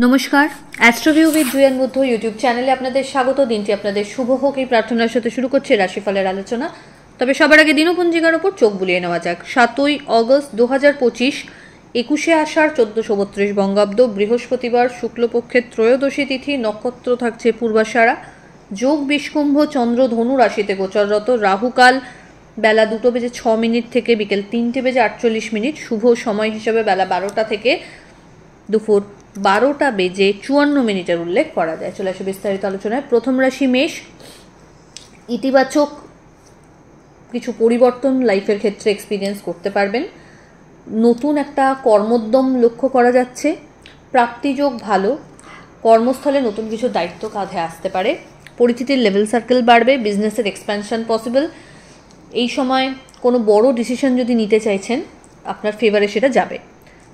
নমস্কার, অ্যাস্ট্রোভিউ with জুয়েন Buddha YouTube চ্যানেলে আপনাদের স্বাগত। দিনটি আপনাদের শুভ হোক এই প্রার্থনার সাথে শুরু করছে রাশিফলের আলোচনা। তবে সবার আগে দিনপঞ্জিকার ওপর চোখ বুলিয়ে নেওয়া যাক। 7ই অগস্ট 2025, 21শে আষাঢ় 1432 বঙ্গাব্দ, বৃহস্পতিবার, শুক্লপক্ষের ত্রয়োদশী তিথি, নক্ষত্র থাকছে পূর্বাষাঢ়া, যোগ বিষকুম্ভ, চন্দ্র ধনু রাশিতে গোচররত, রাহুকাল বেলা 2:06 থেকে বিকেল 3:48, শুভ সময় হিসাবে বেলা 12টা থেকে দুপুর 12:54 উল্লেখ করা যায়। চলে আসে বিস্তারিত আলোচনায়। প্রথম রাশি মেষ। ইতিবাচক কিছু পরিবর্তন লাইফের ক্ষেত্রে এক্সপিরিয়েন্স করতে পারবেন। নতুন একটা কর্মোদ্যম লক্ষ্য করা যাচ্ছে। প্রাপ্তিযোগ ভালো। কর্মস্থলে নতুন কিছু দায়িত্ব কাঁধে আসতে পারে। পরিচিতির লেভেল সার্কেল বাড়বে। বিজনেসের এক্সপ্যানশন পসিবল। এই সময় কোনো বড় ডিসিশন যদি নিতে চাইছেন, আপনার ফেভারে সেটা যাবে।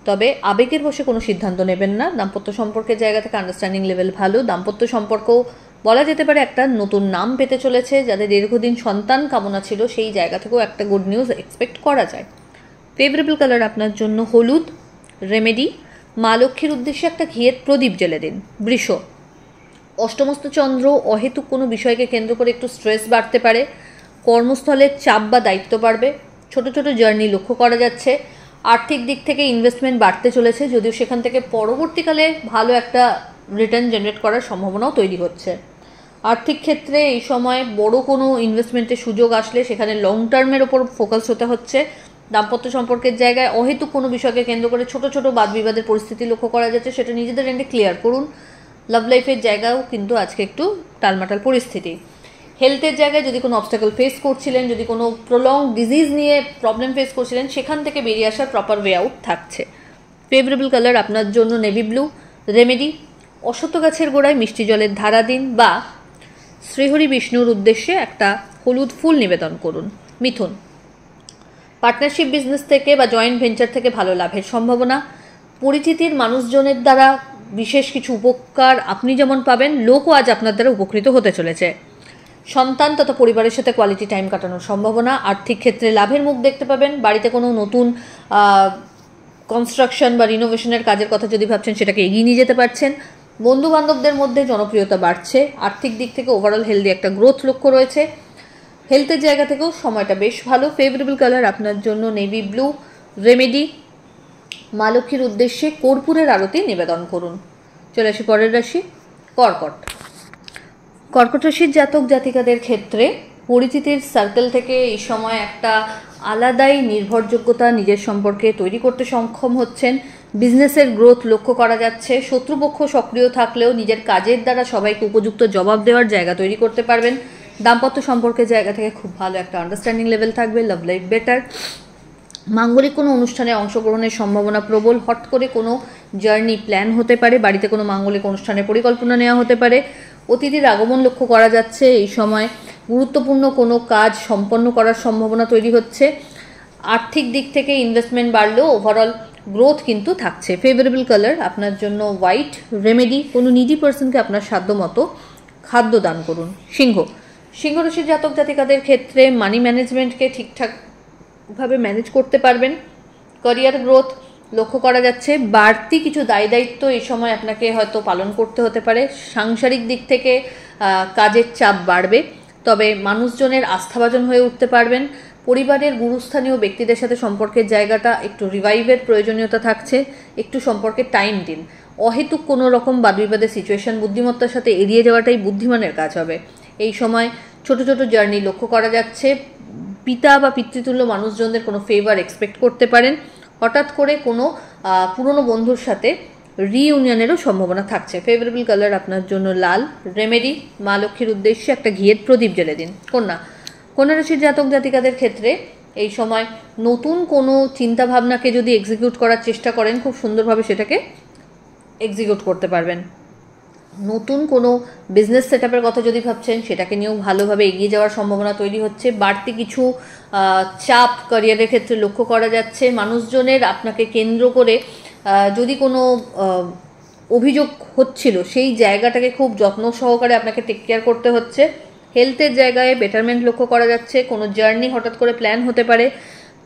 তবে আবেগের বশে কোনো সিদ্ধান্ত নেবেন না। দাম্পত্য সম্পর্কের জায়গা থেকে আন্ডারস্ট্যান্ডিং লেভেল ভালো। দাম্পত্য সম্পর্কও বলা যেতে পারে একটা নতুন নাম পেতে চলেছে। যাদের দীর্ঘদিন সন্তান কামনা ছিল, সেই জায়গা থেকেও একটা গুড নিউজ এক্সপেক্ট করা যায়। ফেভারেবল কালার আপনার জন্য হলুদ। রেমেডি, মা লক্ষ্মীর উদ্দেশ্যে একটা ঘিয়ের প্রদীপ জ্বেলে দিন। বৃষ, অষ্টমস্ত চন্দ্র, অহেতুক কোনো বিষয়কে কেন্দ্র করে একটু স্ট্রেস বাড়তে পারে। কর্মস্থলের চাপ বা দায়িত্ব বাড়বে। ছোট ছোট জার্নি লক্ষ্য করা যাচ্ছে। আর্থিক দিক থেকে ইনভেস্টমেন্ট বাড়তে চলেছে, যদিও সেখান থেকে পরবর্তীকালে ভালো একটা রিটার্ন জেনারেট করার সম্ভাবনাও তৈরি হচ্ছে। আর্থিক ক্ষেত্রে এই সময় বড় কোনো ইনভেস্টমেন্টের সুযোগ আসলে সেখানে লং টার্মের ওপর ফোকাস হতে হচ্ছে। দাম্পত্য সম্পর্কের জায়গায় অহেতুক কোনো বিষয়কে কেন্দ্র করে ছোট ছোট বাদ বিবাদের পরিস্থিতি লক্ষ্য করা যাচ্ছে, সেটা নিজেদের এন্ডে ক্লিয়ার করুন। লাভ লাইফের জায়গায়ও কিন্তু আজকে একটু টালমাটাল পরিস্থিতি। হেলথের জায়গায় যদি কোনো অবস্টাকল ফেস করছিলেন, যদি কোনো প্রলং ডিজিজ নিয়ে প্রবলেম ফেস করছিলেন, সেখান থেকে বেরিয়ে আসার প্রপার ওয়ে আউট থাকছে। ফেভারেবল কালার আপনার জন্য নেভি ব্লু। রেমেডি, অশ্বত্থ গাছের গোড়ায় মিষ্টি জলের ধারা দিন বা শ্রীহরি বিষ্ণুর উদ্দেশ্যে একটা হলুদ ফুল নিবেদন করুন। মিথুন, পার্টনারশিপ বিজনেস থেকে বা জয়েন্ট ভেঞ্চার থেকে ভালো লাভের সম্ভাবনা। পরিচিতির মানুষজনের দ্বারা বিশেষ কিছু উপকার আপনি যেমন পাবেন, লোকও আজ আপনার দ্বারা উপকৃত হতে চলেছে। সন্তান তথা পরিবারের সাথে কোয়ালিটি টাইম কাটানোর সম্ভাবনা। আর্থিক ক্ষেত্রে লাভের মুখ দেখতে পাবেন। বাড়িতে কোনো নতুন কনস্ট্রাকশন বা রিনোভেশনের কাজের কথা যদি ভাবছেন, সেটাকে এগিয়ে নিয়ে যেতে পারছেন। বন্ধু বান্ধবদের মধ্যে জনপ্রিয়তা বাড়ছে। আর্থিক দিক থেকে ওভারঅল হেলদি একটা গ্রোথ লক্ষ্য রয়েছে। হেলথের জায়গা থেকেও সময়টা বেশ ভালো। ফেভারেবল কালার আপনার জন্য নেভি ব্লু। রেমেডি, মা লক্ষ্মীর উদ্দেশ্যে কর্পূরের আরতি নিবেদন করুন। চলে আসি পরের রাশি কর্কট। কর্কট রাশির জাতক জাতিকাদের ক্ষেত্রে পরিচিতির সার্কেল থেকে এই সময় একটা আলাদাই নির্ভরযোগ্যতা নিজের সম্পর্কে তৈরি করতে সক্ষম হচ্ছেন। বিজনেসের গ্রোথ লক্ষ্য করা যাচ্ছে। শত্রুপক্ষ সক্রিয় থাকলেও নিজের কাজের দ্বারা সবাইকে উপযুক্ত জবাব দেওয়ার জায়গা তৈরি করতে পারবেন। দাম্পত্য সম্পর্কের জায়গা থেকে খুব ভালো একটা আন্ডারস্ট্যান্ডিং লেভেল থাকবে। Love life better. মাঙ্গলিক কোনো অনুষ্ঠানে অংশগ্রহণের সম্ভাবনা প্রবল। হট করে কোনো জার্নি প্ল্যান হতে পারে। বাড়িতে কোনো মাঙ্গলিক অনুষ্ঠানের পরিকল্পনা নেওয়া হতে পারে। অতিথির আগমন লক্ষ্য করা যাচ্ছে। এই সময় গুরুত্বপূর্ণ কোনো কাজ সম্পন্ন করার সম্ভাবনা তৈরি হচ্ছে। আর্থিক দিক থেকে ইনভেস্টমেন্ট বাড়লেও ওভারঅল গ্রোথ কিন্তু থাকছে। ফেভারেবল কালার আপনার জন্য হোয়াইট। রেমেডি, কোনো নিডি পার্সনকে আপনার সাধ্যমতো খাদ্য দান করুন। সিংহ, সিংহ রাশির জাতক জাতিকাদের ক্ষেত্রে মানি ম্যানেজমেন্টকে ঠিকঠাকভাবে ম্যানেজ করতে পারবেন। ক্যারিয়ার গ্রোথ লক্ষ্য করা যাচ্ছে। বাড়তি কিছু দায় দায়িত্ব এই সময় আপনাকে হয়তো পালন করতে হতে পারে। সাংসারিক দিক থেকে কাজের চাপ বাড়বে, তবে মানুষজনের আস্থাভাজন হয়ে উঠতে পারবেন। পরিবারের গুরুস্থানীয় ব্যক্তিদের সাথে সম্পর্কের জায়গাটা একটু রিভাইভের প্রয়োজনীয়তা থাকছে। একটু সম্পর্কে টাইম দিন। অহেতুক কোনো রকম বাদবিবাদের সিচুয়েশন বুদ্ধিমত্তার সাথে এড়িয়ে যাওয়াটাই বুদ্ধিমানের কাজ হবে। এই সময় ছোট ছোট জার্নি লক্ষ্য করা যাচ্ছে। পিতা বা পিতৃতুল্য মানুষজনদের কোনো ফেভার এক্সপেক্ট করতে পারেন। হঠাৎ করে কোনো পুরনো বন্ধুর সাথে রিইউনিয়নেরও সম্ভাবনা থাকছে। ফেভারেবল কালার আপনার জন্য লাল। রেমেডি, মা লক্ষ্মীর উদ্দেশ্যে একটা ঘিয়ের প্রদীপ জ্বেলে দিন। কন্যা, কন্যা রাশির জাতক জাতিকাদের ক্ষেত্রে এই সময় নতুন কোনো চিন্তাভাবনাকে যদি এক্সিকিউট করার চেষ্টা করেন, খুব সুন্দরভাবে সেটাকে এক্সিকিউট করতে পারবেন। নতুন কোনো বিজনেস সেটআপের কথা যদি ভাবছেন, সেটাকে নিয়েও ভালোভাবে এগিয়ে যাওয়ার সম্ভাবনা তৈরি হচ্ছে। বাড়তি কিছু চাপ ক্যারিয়ারের ক্ষেত্রে লক্ষ্য করা যাচ্ছে। মানুষজনের আপনাকে কেন্দ্র করে যদি কোনো অভিযোগ হচ্ছিল, সেই জায়গাটাকে খুব যত্ন সহকারে আপনাকে টেক কেয়ার করতে হচ্ছে। হেলথের জায়গায় বেটারমেন্ট লক্ষ্য করা যাচ্ছে। কোনো জার্নি হঠাৎ করে প্ল্যান হতে পারে।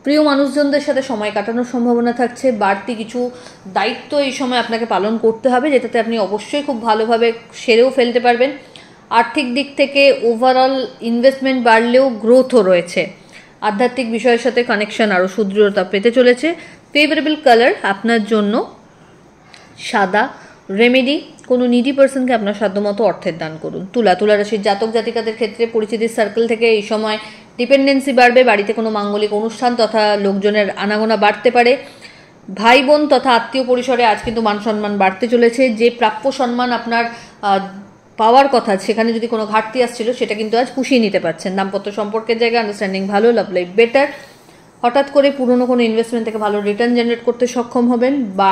প্রিয় মানুষজনদের সাথে সময় কাটানোর সম্ভাবনা থাকছে। বাড়তি কিছু দায়িত্ব এই সময় আপনাকে পালন করতে হবে, যেটাতে আপনি অবশ্যই খুব ভালোভাবে সেরেও ফেলতে পারবেন। আর্থিক দিক থেকে ওভারঅল ইনভেস্টমেন্ট বাড়লেও গ্রোথও রয়েছে। আধ্যাত্মিক বিষয়ের সাথে কানেকশন আরও সুদৃঢ়তা পেতে চলেছে। ফেভারেবল কালার আপনার জন্য সাদা। রেমেডি, কোনো নিডি পার্সনকে আপনার সাধ্যমতো অর্থের দান করুন। তুলা রাশির জাতক জাতিকাদের ক্ষেত্রে পরিচিতির সার্কেল থেকে এই সময় ডিপেন্ডেন্সি বাড়বে। বাড়িতে কোনো মাঙ্গলিক অনুষ্ঠান তথা লোকজনের আনাগোনা বাড়তে পারে। ভাই বোন তথা আত্মীয় পরিসরে আজ কিন্তু মান সম্মান বাড়তে চলেছে। যে প্রাপ্য সম্মান আপনার পাওয়ার কথা, সেখানে যদি কোনো ঘাটতি আসছিল সেটা কিন্তু আজ পুষিয়ে নিতে পারছেন। দাম্পত্য সম্পর্কের জায়গায় আন্ডারস্ট্যান্ডিং ভালো, লাভ লাইফ বেটার। হঠাৎ করে পুরনো কোনো ইনভেস্টমেন্ট থেকে ভালো রিটার্ন জেনারেট করতে সক্ষম হবেন। বা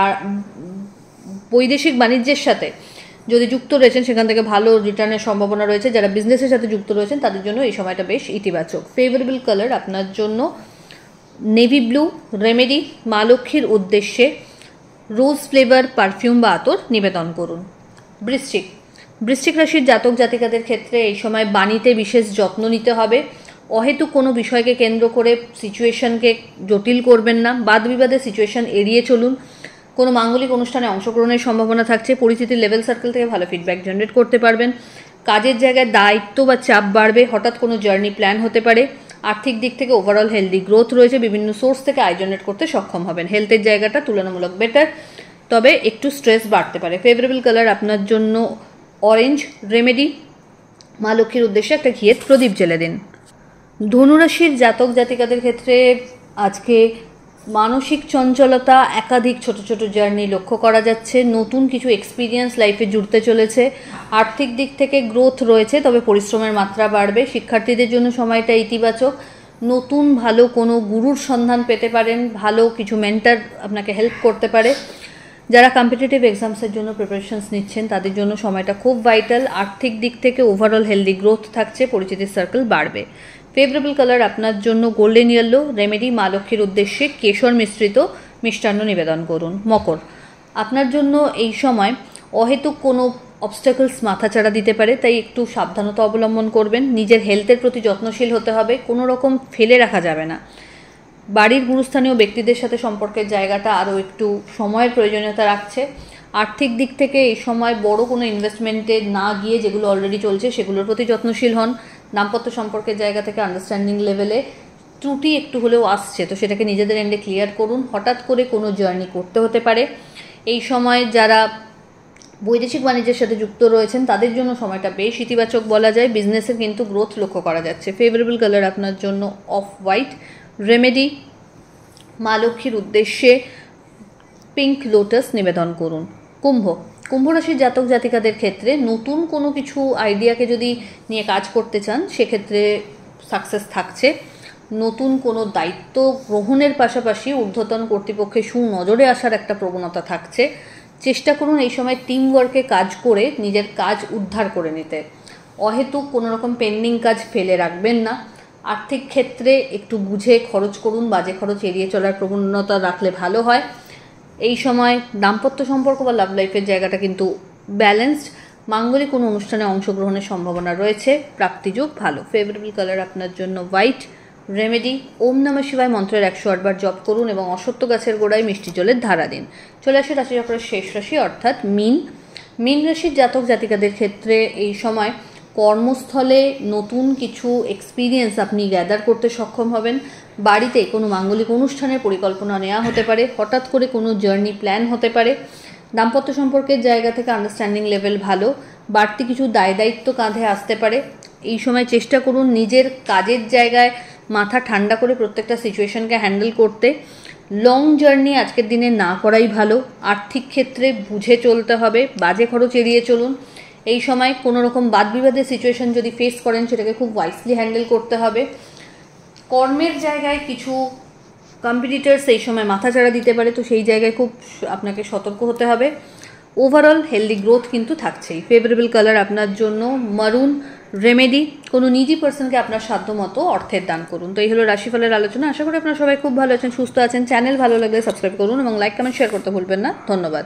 বৈদেশিক বাণিজ্যের সাথে যদি যুক্ত রয়েছেন সেখান থেকে ভালো রিটার্নের সম্ভাবনা রয়েছে। যারা বিজনেসের সাথে যুক্ত রয়েছেন তাদের জন্য এই সময়টা বেশ ইতিবাচক। ফেভারেবল কালার আপনার জন্য নেভি ব্লু। রেমেডি, মা লক্ষ্মীর উদ্দেশ্যে রোজ ফ্লেভার পারফিউম বা আতর নিবেদন করুন। বৃশ্চিক রাশির জাতক জাতিকাদের ক্ষেত্রে এই সময় বাণীতে বিশেষ যত্ন নিতে হবে। অহেতুক কোনো বিষয়কে কেন্দ্র করে সিচুয়েশনকে জটিল করবেন না। বাদ বিবাদের সিচুয়েশন এড়িয়ে চলুন। কোনো মাঙ্গলিক অনুষ্ঠানে অংশগ্রহণের সম্ভাবনা থাকছে। পরিচিতির লেভেল সার্কেল থেকে ভালো ফিডব্যাক জেনারেট করতে পারবেন। কাজের জায়গায় দায়িত্ব বা চাপ বাড়বে। হঠাৎ কোনো জার্নি প্ল্যান হতে পারে। আর্থিক দিক থেকে ওভারঅল হেলদি গ্রোথ রয়েছে। বিভিন্ন সোর্স থেকে আয় জেনারেট করতে সক্ষম হবেন। হেলথের জায়গাটা তুলনামূলক বেটার, তবে একটু স্ট্রেস বাড়তে পারে। ফেভারেবল কালার আপনার জন্য অরেঞ্জ। রেমেডি, মা লক্ষ্মীর উদ্দেশ্যে একটা ঘিয়ের প্রদীপ জ্বেলে দিন। ধনুরাশির জাতক জাতিকাদের ক্ষেত্রে আজকে মানসিক চঞ্চলতা, একাধিক ছোট ছোট জার্নি লক্ষ্য করা যাচ্ছে। নতুন কিছু এক্সপিরিয়েন্স লাইফে জুড়তে চলেছে। আর্থিক দিক থেকে গ্রোথ রয়েছে, তবে পরিশ্রমের মাত্রা বাড়বে। শিক্ষার্থীদের জন্য সময়টা ইতিবাচক। নতুন ভালো কোনো গুরুর সন্ধান পেতে পারেন। ভালো কিছু মেন্টর আপনাকে হেল্প করতে পারে। যারা কম্পিটিটিভ এক্সামসের জন্য প্রিপারেশনস নিচ্ছেন তাদের জন্য সময়টা খুব ভাইটাল। আর্থিক দিক থেকে ওভারঅল হেলদি গ্রোথ থাকছে। পরিচিতির সার্কেল বাড়বে। ফেভারেবল কালার আপনার জন্য গোল্ডেন ইয়েলো। রেমেডি, মা লক্ষ্মীর উদ্দেশ্যে কেশর মিশ্রিত মিষ্টান্ন নিবেদন করুন। মকর, আপনার জন্য এই সময় অহেতুক কোনো অবস্টাকলস মাথাচাড়া দিতে পারে, তাই একটু সাবধানতা অবলম্বন করবেন। নিজের হেলথের প্রতি যত্নশীল হতে হবে। কোনো রকম ফেলে রাখা যাবে না। বাড়ির গুরুস্থানীয় ব্যক্তিদের সাথে সম্পর্কের জায়গাটা আরও একটু সময়ের প্রয়োজনীয়তা রাখছে। আর্থিক দিক থেকে এই সময় বড় কোনো ইনভেস্টমেন্টে না গিয়ে যেগুলো অলরেডি চলছে সেগুলোর প্রতি যত্নশীল হন। দাম্পত্য সম্পর্কের জায়গা থেকে আন্ডারস্ট্যান্ডিং লেভেলে ত্রুটি একটু হলেও আসছে, তো সেটাকে নিজেদের এন্ডে ক্লিয়ার করুন। হঠাৎ করে কোনো জার্নি করতে হতে পারে। এই সময় যারা বৈদেশিক বাণিজ্যের সাথে যুক্ত রয়েছেন তাদের জন্য সময়টা বেশ ইতিবাচক বলা যায়। বিজনেসের কিন্তু গ্রোথ লক্ষ্য করা যাচ্ছে। ফেভারেবল কালার আপনার জন্য অফ হোয়াইট। রেমেডি, মা লক্ষ্মীর উদ্দেশ্যে পিঙ্ক লোটাস নিবেদন করুন। কুম্ভ রাশির জাতক জাতিকাদের ক্ষেত্রে নতুন কোনো কিছু আইডিয়াকে যদি নিয়ে কাজ করতে চান সেক্ষেত্রে সাকসেস থাকছে। নতুন কোনো দায়িত্ব গ্রহণের পাশাপাশি ঊর্ধ্বতন কর্তৃপক্ষের সুনজরে আসার একটা প্রবণতা থাকছে। চেষ্টা করুন এই সময় টিম ওয়ার্কে কাজ করে নিজের কাজ উদ্ধার করে নিতে। অহেতুক কোনো রকম পেন্ডিং কাজ ফেলে রাখবেন না। আর্থিক ক্ষেত্রে একটু বুঝে খরচ করুন। বাজে খরচ এড়িয়ে চলার প্রবণতা রাখলে ভালো হয়। এই সময় দাম্পত্য সম্পর্ক বা লাভ লাইফের জায়গাটা কিন্তু ব্যালেন্সড। মাঙ্গলিক কোনো অনুষ্ঠানে অংশগ্রহণের সম্ভাবনা রয়েছে। প্রাপ্তিযোগ ভালো। ফেভারেবল কালার আপনার জন্য হোয়াইট। রেমেডি, ওম নমঃ শিবায় মন্ত্রের 108 বার জপ করুন এবং অশ্বত্থ গাছের গোড়ায় মিষ্টি জলের ধারা দিন। চলে আসে রাশিচক্রের শেষ রাশি অর্থাৎ মীন রাশির জাতক জাতিকাদের ক্ষেত্রে এই সময় কর্মস্থলে নতুন কিছু এক্সপিরিয়েন্স আপনি গ্যাদার করতে সক্ষম হবেন। বাড়িতে কোনো মাঙ্গলিক অনুষ্ঠানের পরিকল্পনা নেওয়া হতে পারে। হঠাৎ করে কোনো জার্নি প্ল্যান হতে পারে। দাম্পত্য সম্পর্কের জায়গা থেকে আন্ডারস্ট্যান্ডিং লেভেল ভালো। বাড়তি কিছু দায়িত্ব কাঁধে আসতে পারে। এই সময় চেষ্টা করুন নিজের কাজের জায়গায় মাথা ঠান্ডা করে প্রত্যেকটা সিচুয়েশনকে হ্যান্ডেল করতে। লং জার্নি আজকের দিনে না করাই ভালো। আর্থিক ক্ষেত্রে বুঝে চলতে হবে। বাজে খরচ এড়িয়ে চলুন। এই সময় কোনো রকম বাদ বিবাদের সিচুয়েশন যদি ফেস করেন সেটাকে খুব ওয়াইসলি হ্যান্ডেল করতে হবে। কর্মের জায়গায় কিছু কম্পিটিটার্স এই সময় মাথাচাড়া দিতে পারে, তো সেই জায়গায় খুব আপনাকে সতর্ক হতে হবে। ওভারঅল হেলদি গ্রোথ কিন্তু থাকছেই। ফেভারেবল কালার আপনার জন্য মারুন। রেমেডি, কোনো নিজি পার্সনকে আপনার সাধ্য মতো অর্থের দান করুন। তো এই হলো রাশিফলের আলোচনা। আশা করি আপনারা সবাই খুব ভালো আছেন, সুস্থ আছেন। চ্যানেল ভালো লাগলে সাবস্ক্রাইব করুন এবং লাইক কমেন্ট শেয়ার করতে ভুলবেন না। ধন্যবাদ।